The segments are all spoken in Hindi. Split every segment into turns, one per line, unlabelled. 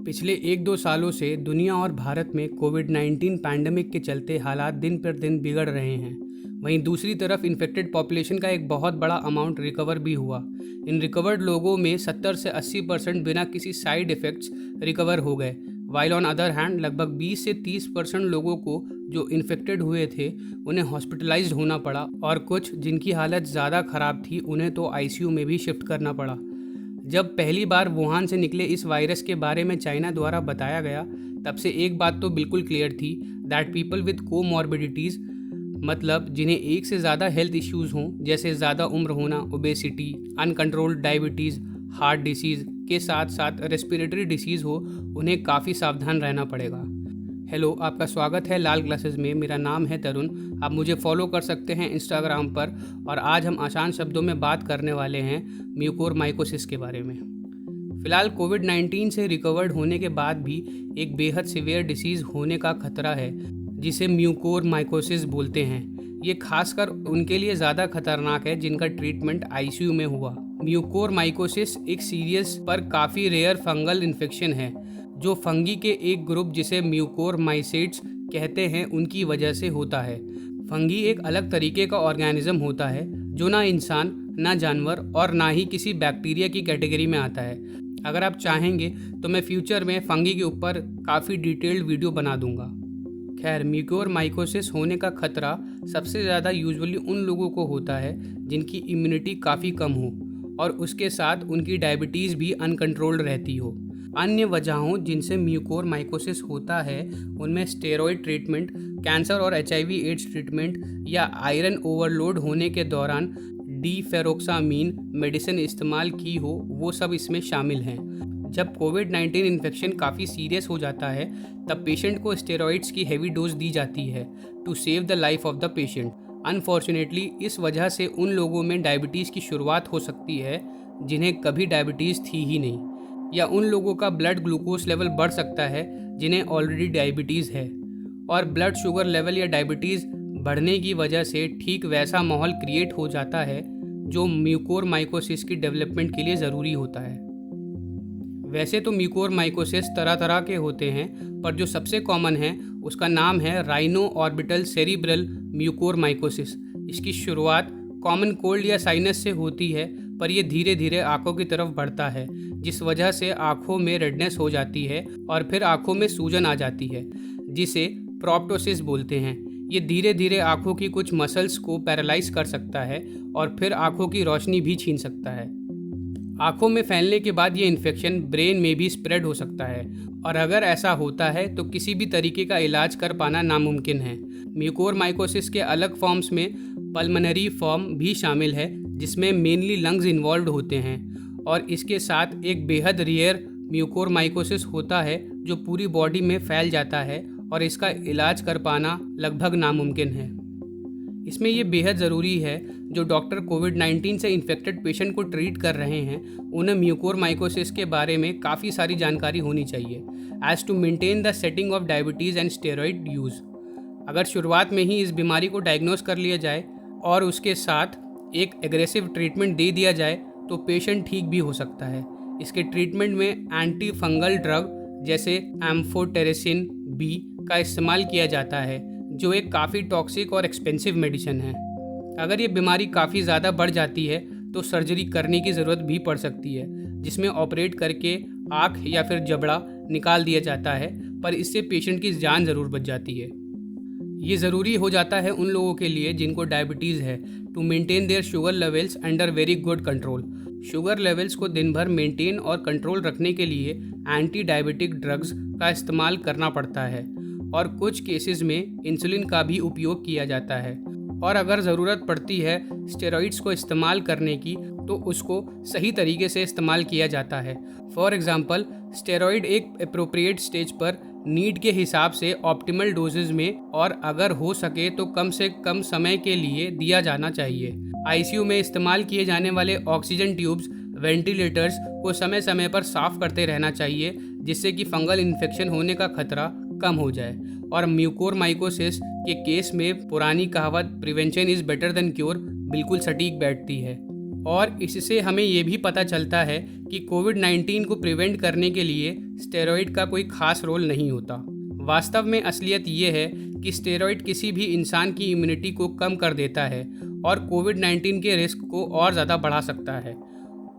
पिछले 1-2 सालों से दुनिया और भारत में कोविड-19 पैंडेमिक के चलते हालात दिन पर दिन बिगड़ रहे हैं। वहीं दूसरी तरफ इन्फेक्टेड पॉपुलेशन का एक बहुत बड़ा अमाउंट रिकवर भी हुआ। इन रिकवर्ड लोगों में 70 से 80% बिना किसी साइड इफ़ेक्ट्स रिकवर हो गए। वाइल ऑन अदर हैंड लगभग 20 से 30% लोगों को जो इन्फेक्टेड हुए थे उन्हें हॉस्पिटलाइज्ड होना पड़ा और कुछ जिनकी हालत ज़्यादा ख़राब थी उन्हें तो आईसीयू में भी शिफ्ट करना पड़ा। जब पहली बार वुहान से निकले इस वायरस के बारे में चाइना द्वारा बताया गया, तब से एक बात तो बिल्कुल क्लियर थी दैट पीपल विद कोमॉर्बिडिटीज़, मतलब जिन्हें एक से ज़्यादा हेल्थ इश्यूज़ हों, जैसे ज़्यादा उम्र होना, obesity, uncontrolled diabetes, heart disease के साथ साथ रेस्पिरेटरी डिसीज़ हो, उन्हें काफ़ी सावधान रहना पड़ेगा। हेलो, आपका स्वागत है लाल ग्लासेस में। मेरा नाम है तरुण। आप मुझे फॉलो कर सकते हैं इंस्टाग्राम पर। और आज हम आसान शब्दों में बात करने वाले हैं म्यूकोरमाइकोसिस के बारे में। फ़िलहाल कोविड-19 से रिकवर्ड होने के बाद भी एक बेहद सीवियर डिसीज़ होने का खतरा है, जिसे म्यूकोरमाइकोसिस बोलते हैं। ये खासकर उनके लिए ज़्यादा खतरनाक है जिनका ट्रीटमेंट आईसीयू में हुआ। म्यूकोरमाइकोसिस एक सीरियस पर काफ़ी रेयर फंगल इन्फेक्शन है जो फंगी के एक ग्रुप जिसे म्यूकोरमाइसेट्स कहते हैं उनकी वजह से होता है। फंगी एक अलग तरीके का ऑर्गेनिज्म होता है जो ना इंसान, ना जानवर और ना ही किसी बैक्टीरिया की कैटेगरी में आता है। अगर आप चाहेंगे तो मैं फ्यूचर में फंगी के ऊपर काफ़ी डिटेल्ड वीडियो बना दूंगा। खैर, म्यूकोरमाइकोसिस होने का खतरा सबसे ज़्यादा यूजुअली उन लोगों को होता है जिनकी इम्यूनिटी काफ़ी कम हो और उसके साथ उनकी डायबिटीज़ भी अनकंट्रोल्ड रहती हो। अन्य वजहों जिनसे म्यूकोरमाइकोसिस होता है उनमें स्टेरॉयड ट्रीटमेंट, कैंसर और एचआईवी एड्स ट्रीटमेंट या आयरन ओवरलोड होने के दौरान डीफेरोक्सामीन मेडिसिन इस्तेमाल की हो, वो सब इसमें शामिल हैं। जब कोविड-19 इन्फेक्शन काफ़ी सीरियस हो जाता है तब पेशेंट को स्टेरॉइड्स की हेवी डोज दी जाती है to save the life of the patient. Unfortunately इस वजह से उन लोगों में डायबिटीज़ की शुरुआत हो सकती है जिन्हें कभी डायबिटीज़ थी ही नहीं, या उन लोगों का ब्लड ग्लूकोज लेवल बढ़ सकता है जिन्हें ऑलरेडी डायबिटीज़ है। और ब्लड शुगर लेवल या डायबिटीज़ बढ़ने की वजह से ठीक वैसा माहौल क्रिएट हो जाता है जो म्यूकोरमाइकोसिस की डेवलपमेंट के लिए ज़रूरी होता है। वैसे तो म्यूकोरमाइकोसिस तरह तरह के होते हैं, पर जो सबसे कॉमन है उसका नाम है राइनो ऑर्बिटल सेरिब्रल म्यूकोरमाइकोसिस। इसकी शुरुआत कॉमन कोल्ड या साइनस से होती है, पर यह धीरे धीरे आँखों की तरफ बढ़ता है, जिस वजह से आँखों में रेडनेस हो जाती है और फिर आँखों में सूजन आ जाती है, जिसे प्रोप्टोसिस बोलते हैं। ये धीरे धीरे आँखों की कुछ मसल्स को पैरालाइज कर सकता है और फिर आँखों की रोशनी भी छीन सकता है। आँखों में फैलने के बाद ये इन्फेक्शन ब्रेन में भी स्प्रेड हो सकता है, और अगर ऐसा होता है तो किसी भी तरीके का इलाज कर पाना नामुमकिन है। म्यूकोरमाइकोसिस के अलग फॉर्म्स में पल्मोनरी फॉर्म भी शामिल है, जिसमें मेनली लंग्स इन्वॉल्व होते हैं, और इसके साथ एक बेहद रेयर म्यूकोरमाइकोसिस होता है जो पूरी बॉडी में फैल जाता है और इसका इलाज कर पाना लगभग नामुमकिन है। इसमें यह बेहद ज़रूरी है जो डॉक्टर कोविड-19 से इन्फेक्टेड पेशेंट को ट्रीट कर रहे हैं उन्हें म्यूकोरमाइकोसिस के बारे में काफ़ी सारी जानकारी होनी चाहिए as to maintain the setting of diabetes and steroid use. अगर शुरुआत में ही इस बीमारी को डायग्नोस कर लिया जाए और उसके साथ एक एग्रेसिव ट्रीटमेंट दे दिया जाए तो पेशेंट ठीक भी हो सकता है। इसके ट्रीटमेंट में एंटी फंगल ड्रग जैसे एम्फोटेरेसिन बी का इस्तेमाल किया जाता है, जो एक काफ़ी टॉक्सिक और एक्सपेंसिव मेडिसिन है। अगर ये बीमारी काफ़ी ज़्यादा बढ़ जाती है तो सर्जरी करने की ज़रूरत भी पड़ सकती है, जिसमें ऑपरेट करके आँख या फिर जबड़ा निकाल दिया जाता है, पर इससे पेशेंट की जान ज़रूर बच जाती है। ये ज़रूरी हो जाता है उन लोगों के लिए जिनको डायबिटीज़ है to maintain their sugar levels under very good control. Sugar levels को दिन भर मेंटेन और कंट्रोल रखने के लिए एंटी डायबिटिक ड्रग्स का इस्तेमाल करना पड़ता है, और कुछ केसेस में इंसुलिन का भी उपयोग किया जाता है, और अगर ज़रूरत पड़ती है स्टेरॉइड्स को इस्तेमाल करने की तो उसको सही तरीके से इस्तेमाल किया जाता है। फॉर एग्ज़ाम्पल, स्टेरॉइड एक अप्रोप्रिएट स्टेज पर नीड के हिसाब से ऑप्टिमल डोजेज में और अगर हो सके तो कम से कम समय के लिए दिया जाना चाहिए। आईसीयू में इस्तेमाल किए जाने वाले ऑक्सीजन ट्यूब्स, वेंटिलेटर्स को समय समय पर साफ़ करते रहना चाहिए, जिससे कि फंगल इन्फेक्शन होने का खतरा कम हो जाए। और म्यूकोरमाइकोसिस के केस में पुरानी कहावत prevention is better than cure बिल्कुल सटीक बैठती है। और इससे हमें ये भी पता चलता है कि कोविड-19 को प्रिवेंट करने के लिए स्टेरॉइड का कोई खास रोल नहीं होता। वास्तव में असलियत ये है कि स्टेरॉइड किसी भी इंसान की इम्यूनिटी को कम कर देता है और कोविड-19 के रिस्क को और ज़्यादा बढ़ा सकता है।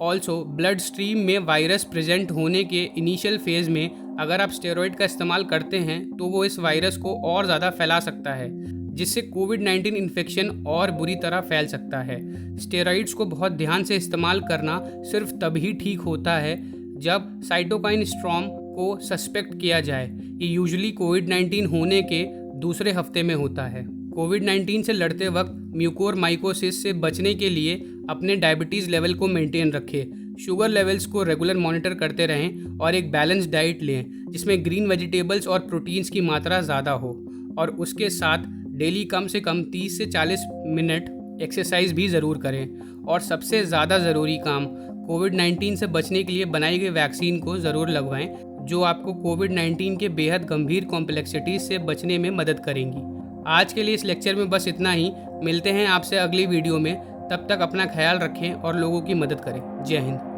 ऑल्सो ब्लड स्ट्रीम में वायरस प्रेजेंट होने के इनिशियल फेज़ में अगर आप स्टेरॉइड का इस्तेमाल करते हैं तो वो इस वायरस को और ज़्यादा फैला सकता है, जिससे कोविड-19 इन्फेक्शन और बुरी तरह फैल सकता है। स्टेरॉइड्स को बहुत ध्यान से इस्तेमाल करना सिर्फ तभी ठीक होता है जब साइटोकाइन स्टॉर्म को सस्पेक्ट किया जाए। ये यूजुअली कोविड-19 होने के दूसरे हफ्ते में होता है। कोविड-19 से लड़ते वक्त म्यूकोरमाइकोसिस से बचने के लिए अपने डायबिटीज़ लेवल को मेंटेन रखें, शुगर लेवल्स को रेगुलर मॉनिटर करते रहें और एक बैलेंस डाइट लें जिसमें ग्रीन वेजिटेबल्स और प्रोटीन्स की मात्रा ज़्यादा हो, और उसके साथ डेली कम से कम 30 से 40 मिनट एक्सरसाइज भी ज़रूर करें। और सबसे ज़्यादा ज़रूरी काम, कोविड-19 से बचने के लिए बनाई गई वैक्सीन को ज़रूर लगवाएं, जो आपको कोविड-19 के बेहद गंभीर कॉम्प्लेक्सिटीज़ से बचने में मदद करेंगी। आज के लिए इस लेक्चर में बस इतना ही। मिलते हैं आपसे अगली वीडियो में। तब तक अपना ख्याल रखें और लोगों की मदद करें। जय हिंद।